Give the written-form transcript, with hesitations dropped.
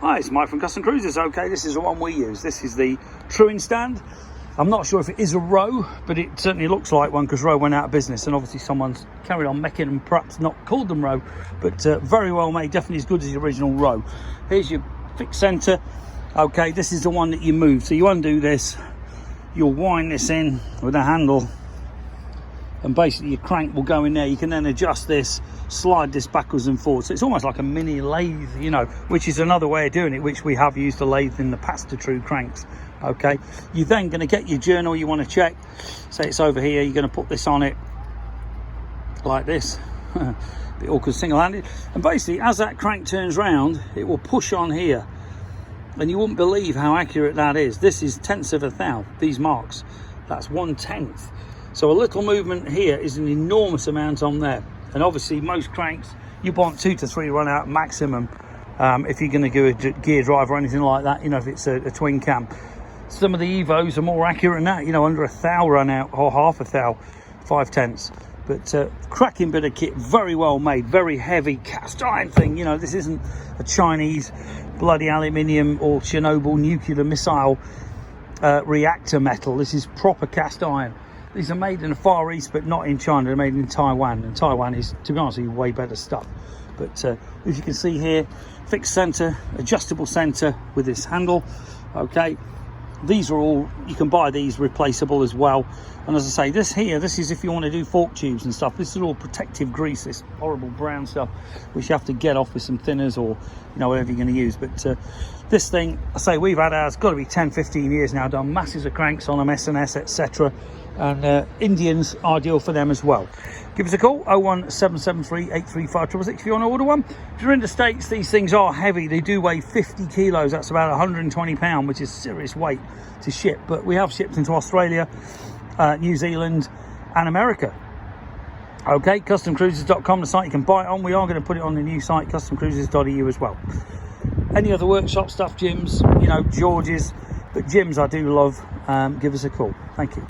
Hi, it's Mike from Custom Cruisers. Okay, this is the one we use. This is the truing stand. I'm not sure if it is a Rowe, but it certainly looks like one because Rowe went out of business and obviously someone's carried on making them, perhaps not called them Rowe, but very well made, definitely as good as the original Rowe. Here's your fixed centre. Okay, this is the one that you move. So you undo this, you'll wind this in with a handle, and basically your crank will go in there. You can then adjust this, slide this backwards and forwards. So it's almost like a mini lathe, you know, which is another way of doing it, which we have used a lathe in the past to true cranks. Okay, you're then going to get your journal you want to check. Say it's over here, you're going to put this on it like this. Bit awkward single-handed. And basically, as that crank turns round, it will push on here. And you wouldn't believe how accurate that is. This is tenths of a thou, these marks. That's 1/10. So a little movement here is an enormous amount on there. And obviously most cranks, you want 2 to 3 run out maximum if you're going to do a gear drive or anything like that, you know, if it's a twin cam. Some of the Evos are more accurate than that, you know, under a thou run out or half a thou, 5/10. But cracking bit of kit, very well made, very heavy cast iron thing. You know, this isn't a Chinese bloody aluminium or Chernobyl nuclear missile reactor metal. This is proper cast iron. These are made in the Far East, but not in China. They're made in Taiwan, and Taiwan is, to be honest with you, way better stuff. But as you can see here, fixed centre, adjustable centre with this handle. Okay, these are all, you can buy these replaceable as well. And as I say, this is if you want to do fork tubes and stuff. This is all protective grease, this horrible brown stuff, which you have to get off with some thinners or, you know, whatever you're going to use. But this thing, I say, we've had ours, got to be 10-15 years now, done masses of cranks on them, S&S, etc. And Indians, ideal for them as well. Give us a call, 01773 835 666 if you want to order one. If you're in the States, these things are heavy. They do weigh 50 kilos. That's about 120 pounds, which is serious weight to ship. But we have shipped into Australia, New Zealand and America. Okay, customcruisers.com, the site you can buy it on. We are going to put it on the new site, customcruisers.eu as well. Any other workshop stuff, gyms, you know, George's, but gyms I do love, give us a call. Thank you.